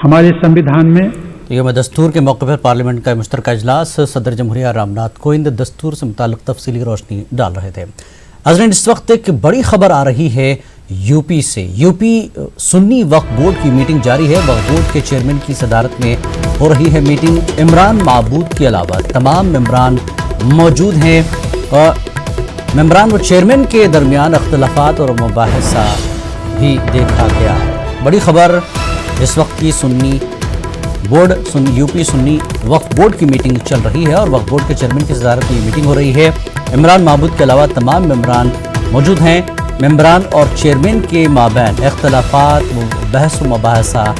हमारे संविधान में यौम दस्तूर के मौके पर पार्लियामेंट का मुश्तरका इजलास सदर जमहूरिया रामनाथ कोविंद दस्तूर से मुताल्लिक तफसीली रोशनी डाल रहे थे। नाज़रीन, इस वक्त एक बड़ी खबर आ रही है यूपी से। यूपी सुन्नी वक्फ बोर्ड की मीटिंग जारी है। वक्फ बोर्ड के चेयरमैन की सदारत में हो रही है मीटिंग। इमरान माबूद के अलावा तमाम मेंबरान मौजूद हैं। मेंबरान व चेयरमैन के दरमियान अख्तलाफात और मुबाहिसा भी देखा गया है। बड़ी खबर इस वक्त की यूपी सुन्नी वक्फ बोर्ड की मीटिंग चल रही है और वक्फ बोर्ड के चेयरमैन की सदारत में ये मीटिंग हो रही है। इमरान माबूद के अलावा तमाम मेंबरान मौजूद हैं। मेंबरान और चेयरमैन के माबैन इख्तलाफात बहस व मुबाहिसा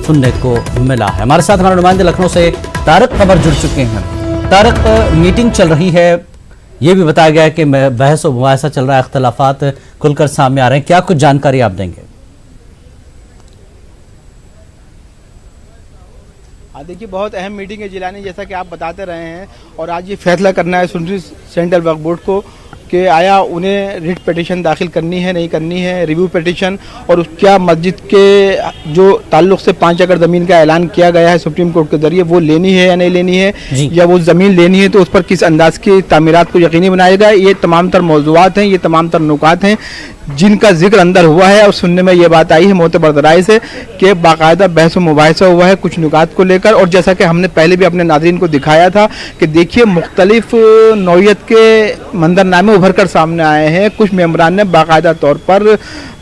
सुनने को मिला है। हमारे साथ हमारे नुमाइंदे लखनऊ से तारक खबर जुड़ चुके हैं। तारक, मीटिंग चल रही है, ये भी बताया गया है कि बहस व मुबाहिसा चल रहा है, इख्तलाफात खुलकर सामने आ रहे हैं, क्या कुछ जानकारी आप देंगे? देखिए, बहुत अहम मीटिंग है जिलानी, जैसा कि आप बताते रहे हैं। और आज ये फैसला करना है सुन्नी सेंट्रल वक्फ बोर्ड को कि आया उन्हें रिट पिटीशन दाखिल करनी है नहीं करनी है, रिव्यू पिटीशन, और क्या मस्जिद के जो ताल्लुक से 5 एकड़ ज़मीन का ऐलान किया गया है सुप्रीम कोर्ट के जरिए, वो लेनी है या नहीं लेनी है, या वो ज़मीन लेनी है तो उस पर किस अंदाज की तामीरात को यकीनी बनाएगा। ये तमाम तर मौज़ूआत हैं, ये तमाम तर नुकात हैं जिनका जिक्र अंदर हुआ है। और सुनने में ये बात आई है मोतबर ज़राए से कि बाकायदा बहस व मुबाहिसा हुआ है कुछ नुकात को लेकर। और जैसा कि हमने पहले भी अपने नाज़रीन को दिखाया था कि देखिए, मुख्तलिफ नौइयत के मंजरनामे उभर कर सामने आए हैं। कुछ मेंबरान ने बाकायदा तौर पर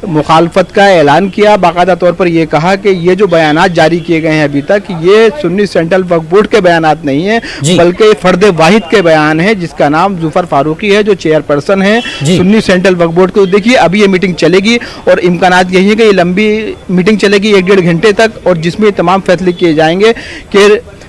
मुखालफत का ऐलान किया, बाकायदा तौर पर ये कहा कि ये जो बयानात जारी किए गए हैं अभी तक, ये सुन्नी सेंट्रल वक्फ बोर्ड के बयानात नहीं है, बल्कि फर्द वाहिद के बयान है जिसका नाम जुफर फारूकी है, जो चेयरपर्सन है सुन्नी सेंट्रल वक्फ बोर्ड को। देखिए, अभी ये मीटिंग चलेगी और इम्कानात यही है कि ये लंबी मीटिंग चलेगी 1-1.5 घंटे तक, और जिसमें तमाम फैसले किए जाएंगे कि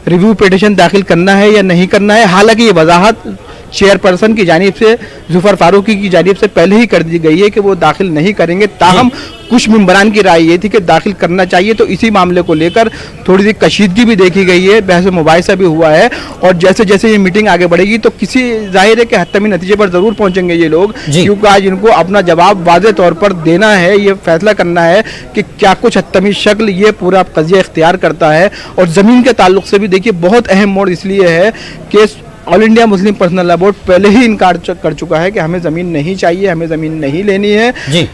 रिव्यू पिटीशन दाखिल करना है या नहीं करना है। हालांकि ये वजाहत चेयरपर्सन की जानिब से, जुफर फारूकी की जानिब से पहले ही कर दी गई है कि वो दाखिल नहीं करेंगे। ताहम कुछ मेंबरान की राय ये थी कि दाखिल करना चाहिए, तो इसी मामले को लेकर थोड़ी सी कशीदगी भी देखी गई है, बहस मुबाहिसा भी हुआ है। और जैसे जैसे ये मीटिंग आगे बढ़ेगी तो किसी जाहिर है कि हतमी नतीजे पर ज़रूर पहुंचेंगे ये लोग, क्योंकि आज इनको अपना जवाब वाज़े तौर पर देना है, ये फैसला करना है कि क्या कुछ हतमी शक्ल ये पूरा कज़िया इख्तियार करता है। और ज़मीन के ताल्लुक से भी देखिए, बहुत अहम मोड़ इसलिए है कि all India Muslim personal law board पहले ही इनकार कर चुका है कि हमें ज़मीन नहीं चाहिए, हमें ज़मीन नहीं लेनी है जी।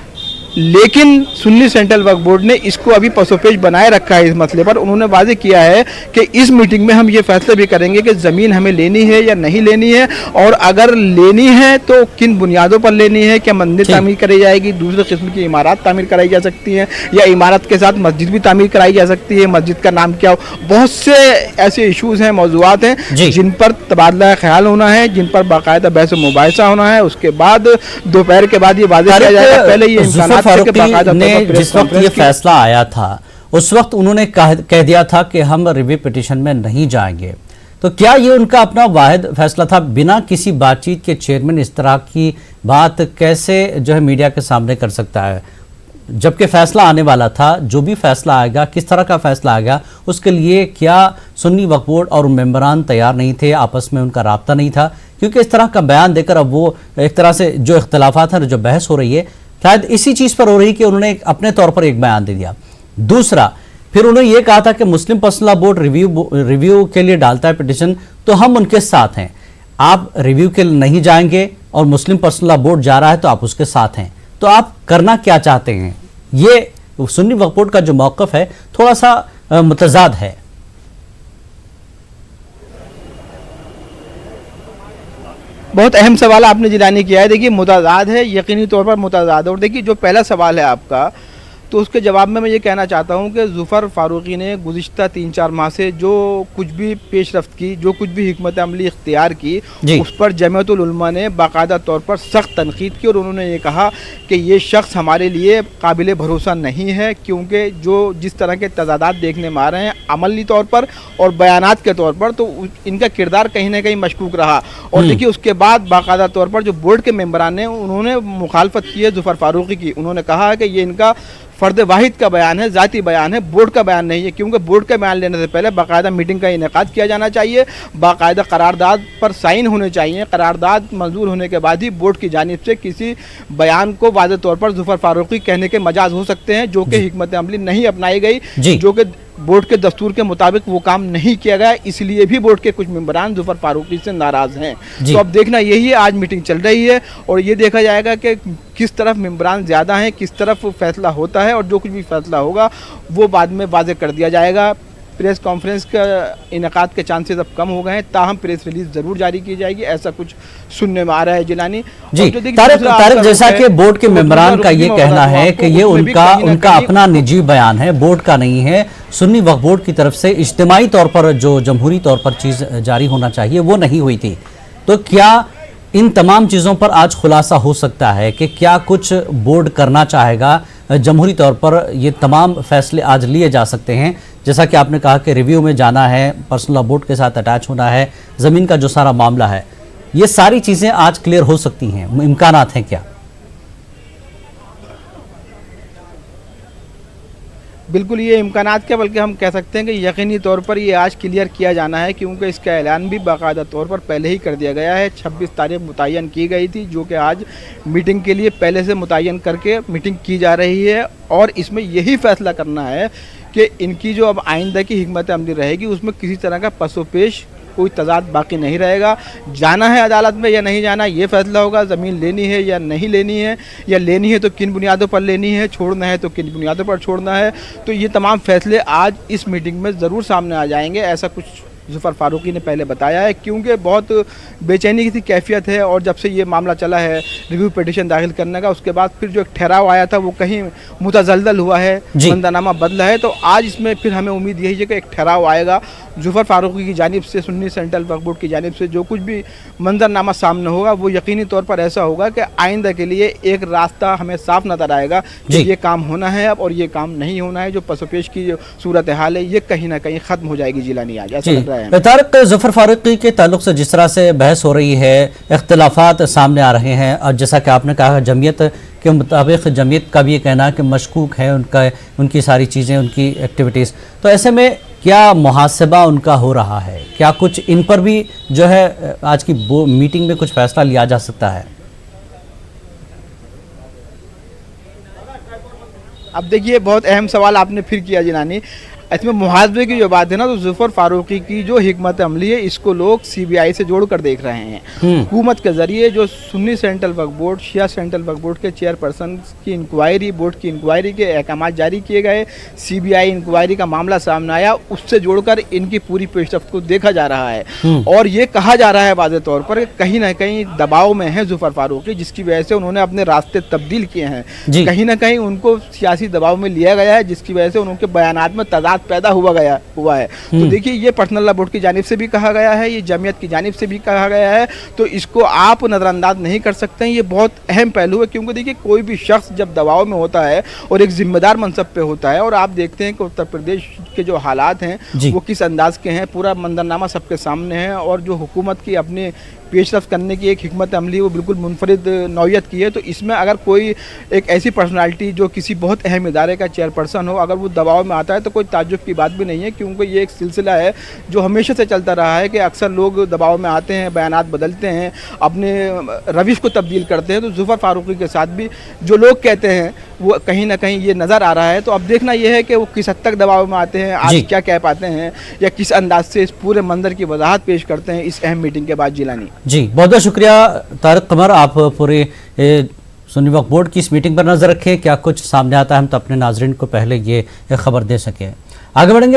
लेकिन सुन्नी सेंट्रल वक्फ बोर्ड ने इसको अभी पसोपेश बनाए रखा है इस मसले पर। उन्होंने वाज़ेह किया है कि इस मीटिंग में हम ये फैसला भी करेंगे कि ज़मीन हमें लेनी है या नहीं लेनी है, और अगर लेनी है तो किन बुनियादों पर लेनी है। क्या मंदिर तामीर कराई जाएगी, दूसरे किस्म की इमारत तामीर कराई जा सकती हैं, या इमारत के साथ मस्जिद भी तामीर कराई जा सकती है, मस्जिद का नाम क्या हो। बहुत से ऐसे इशूज़ हैं, मौज़ूआत हैं जिन पर तबादला ख्याल होना है, जिन पर बाकायदा बहस मुबाहिसा होना है। उसके बाद दोपहर के बाद ये वाज़ेह किया जाएगा। पहले ये इम्कानात फारूकी ने जिस वक्त ये फैसला आया था उस वक्त उन्होंने कह दिया था कि हम रिव्यू पिटीशन में नहीं जाएंगे, तो क्या ये उनका अपना वाहिद फैसला था? बिना किसी बातचीत के चेयरमैन इस तरह की बात कैसे जो है मीडिया के सामने कर सकता है, जबकि फैसला आने वाला था? जो भी फैसला आएगा, किस तरह का फैसला आएगा, उसके लिए क्या सुन्नी वक्फ बोर्ड और मेंबरान तैयार नहीं थे, आपस में उनका राब्ता नहीं था? क्योंकि इस तरह का बयान देकर अब वो एक तरह से जो इख्तलाफात है, जो बहस हो रही है, शायद इसी चीज़ पर हो रही कि उन्होंने अपने तौर पर एक बयान दे दिया। दूसरा, फिर उन्होंने ये कहा था कि मुस्लिम पर्सनल लॉ बोर्ड रिव्यू के लिए डालता है पिटीशन, तो हम उनके साथ हैं। आप रिव्यू के लिए नहीं जाएंगे और मुस्लिम पर्सनल लॉ बोर्ड जा रहा है तो आप उसके साथ हैं, तो आप करना क्या चाहते हैं? ये सुन्नी वक्फ बोर्ड का जो मौक़िफ़ है थोड़ा सा मुतज़ाद है। बहुत अहम सवाल आपने जिलानी किया है। देखिए, मुतज़ाद है, यकीनी तौर पर मुतज़ाद है। और देखिए, जो पहला सवाल है आपका, तो उसके जवाब में मैं ये कहना चाहता हूँ कि जुफर फारूकी ने गुज़िश्ता 3-4 माह से जो कुछ भी पेशरफ्त की, जो कुछ भी हिकमत अमली इख्तियार की, उस पर जमीयतुल उलमा ने बाकायदा तौर पर सख्त तनकीद की। और उन्होंने ये कहा कि ये शख्स हमारे लिए काबिल भरोसा नहीं है, क्योंकि जो जिस तरह के तज़ादात देखने में आ रहे हैं अमली तौर पर और बयानात के तौर पर, तो इनका किरदार कहीं ना कहीं मशकूक रहा। और देखिए, उसके बाद बाकायदा तौर पर जो बोर्ड के मेंबरान ने उन्होंने मुखालफत की है जुफर फारूकी की। उन्होंने कहा है कि ये इनका फ़र्द वाहिद का बयान है, ज़ाती बयान है, बोर्ड का बयान नहीं है, क्योंकि बोर्ड का बयान लेने से पहले बाकायदा मीटिंग का इनेकाद किया जाना चाहिए, बाकायदा करारदाद पर साइन होने चाहिए, करारदाद मंजूर होने के बाद ही बोर्ड की जानिब से किसी बयान को वाज़ेह तौर पर जुफर फारूकी कहने के मजाज हो सकते हैं, जो कि हिकमत अमली नहीं अपनाई गई, जो कि बोर्ड के दस्तूर के मुताबिक वो काम नहीं किया गया, इसलिए भी बोर्ड के कुछ मेंबरान जुफर फारूकी से नाराज हैं। जी। तो अब देखना यही है, आज मीटिंग चल रही है और ये देखा जाएगा कि किस तरफ मेंबरान ज़्यादा हैं, किस तरफ फैसला होता है, और जो कुछ भी फैसला होगा वो बाद में वाज़ेह कर दिया जाएगा। प्रेस कॉन्फ्रेंस का इनेकाद के चांसेस अब कम हो गए हैं, ताहम प्रेस रिलीज ज़रूर जारी की जाएगी, ऐसा कुछ सुनने में आ रहा है जिलानी। जी तारिक, जैसा कि बोर्ड के मेंबरान का ये कहना है कि ये उनका अपना निजी बयान है, बोर्ड का नहीं है। सुन्नी वक्फ बोर्ड की तरफ से इज्तिमाई तौर पर जो जमहूरी तौर पर चीज़ जारी होना चाहिए वो नहीं हुई थी, तो क्या इन तमाम चीज़ों पर आज खुलासा हो सकता है कि क्या कुछ बोर्ड करना चाहेगा? जमहूरी तौर पर ये तमाम फैसले आज लिए जा सकते हैं, जैसा कि आपने कहा कि रिव्यू में जाना है, पर्सनल लॉ बोर्ड के साथ अटैच होना है, ज़मीन का जो सारा मामला है, ये सारी चीज़ें आज क्लियर हो सकती हैं, इम्कानात हैं क्या? बिल्कुल ये इम्कानात क्या, बल्कि हम कह सकते हैं कि यकीनी तौर पर ये आज क्लियर किया जाना है, क्योंकि इसका ऐलान भी बाकायदा तौर पर पहले ही कर दिया गया है। 26 तारीख मुतय्यन की गई थी, जो कि आज मीटिंग के लिए पहले से मुतय्यन करके मीटिंग की जा रही है, और इसमें यही फैसला करना है कि इनकी जो अब आइंदा की हिकमत अमली रहेगी उसमें किसी तरह का पसोपेश कोई तजाद बाकी नहीं रहेगा। जाना है अदालत में या नहीं जाना, ये फैसला होगा। ज़मीन लेनी है या नहीं लेनी है, या लेनी है तो किन बुनियादों पर लेनी है, छोड़ना है तो किन बुनियादों पर छोड़ना है, तो ये तमाम फैसले आज इस मीटिंग में ज़रूर सामने आ जाएंगे, ऐसा कुछ जुफर फारूकी ने पहले बताया है। क्योंकि बहुत बेचैनी की कैफियत है, और जब से ये मामला चला है रिव्यू पिटीशन दाखिल करने का, उसके बाद फिर जो एक ठहराव आया था वो कहीं मुतज़लज़ल हुआ है, मंजरनामा बदला है। तो आज इसमें फिर हमें उम्मीद यही है कि एक ठहराव आएगा जुफर फारूकी की जानिब से, सुन्नी सेंट्रल वक्फ बोर्ड की जानिब से जो कुछ भी मंजरनामा सामने होगा वो यकीनी तौर पर ऐसा होगा कि आइंदा के लिए एक रास्ता हमें साफ नज़र आएगा कि ये काम होना है अब और ये काम नहीं होना है। जो पसोपेश की जो सूरत हाल है ये कहीं ना कहीं ख़त्म हो जाएगी जिलानी आज, ऐसा लग रहा है। तारिक, जुफर फारूकी के ताल्लुक से जिस तरह से बहस हो रही है, इख्तिलाफात सामने आ रहे हैं, और जैसा कि आपने कहा जमीयत के मुताबिक जमीयत का भी ये कहना है कि मशकूक है उनकी सारी चीज़ें, उनकी एक्टिविटीज़, तो ऐसे में क्या मुहासबा उनका हो रहा है? क्या कुछ इन पर भी जो है आज की मीटिंग में कुछ फैसला लिया जा सकता है? अब देखिए बहुत अहम सवाल आपने फिर किया जिलानी। इसमें मुहासबे की जो बात है ना, तो जुफर फारूकी की जो हिकमत अमली है इसको लोग CBI से जोड़कर देख रहे हैं। हुकूमत के ज़रिए जो सुन्नी सेंट्रल वक्फ बोर्ड, शिया सेंट्रल वक्फ बोर्ड के चेयरपर्सन की इंक्वायरी, बोर्ड की इंक्वायरी के अहकाम जारी किए गए, CBI इंक्वायरी का मामला सामने आया, उससे जोड़कर इनकी पूरी पेशरफ्त को देखा जा रहा है। और ये कहा जा रहा है वाज़ेह तौर पर कहीं ना कहीं दबाव में है जुफर फारूकी, जिसकी वजह से उन्होंने अपने रास्ते तब्दील किए हैं। कहीं ना कहीं उनको सियासी दबाव में लिया गया है, जिसकी वजह से उनके बयानात में तजाद पैदा हुआ है। तो देखिए ये पर्सनल लॉ बोर्ड की जानिब से भी कहा गया है, ये जमीयत की जानिब से भी कहा गया है, तो इसको आप नज़रअंदाज नहीं कर सकते हैं। ये बहुत अहम पहलू है, क्योंकि देखिए कोई भी शख्स जब दबाव में होता है और एक जिम्मेदार मनसब पे होता है, और आप देखते हैं कि उत्तर प्रदेश के जो हालात हैं वो किस अंदाज के हैं, पूरा मंजरनामा सबके सामने है, और जो हुकूमत की अपने पेशरफ्त करने की एक हिकमत अमली वो बिल्कुल मुनफरिद नौयत की है। तो इसमें अगर कोई एक ऐसी पर्सनालिटी जो किसी बहुत अहम इदारे का चेयरपर्सन हो, अगर वो दबाव में आता है तो कोई ताज्जुब की बात भी नहीं है, क्योंकि ये एक सिलसिला है जो हमेशा से चलता रहा है कि अक्सर लोग दबाव में आते हैं, बयानात बदलते हैं, अपने रविश को तब्दील करते हैं। तो जुफर फारूकी के साथ भी जो लोग कहते हैं वो कहीं ना कहीं ये नज़र आ रहा है। तो अब देखना ये है कि वो किस हद तक दबाव में आते हैं, आज क्या कह पाते हैं, या किस अंदाज से इस पूरे मंजर की वजाहत पेश करते हैं इस अहम मीटिंग के बाद जिलानी। जी बहुत बहुत शुक्रिया तारिक कमर, आप पूरे सुन्नी वक्फ बोर्ड की इस मीटिंग पर नजर रखें, क्या कुछ सामने आता है हम तो अपने नाजरीन को पहले ये खबर दे सकें। आगे बढ़ेंगे।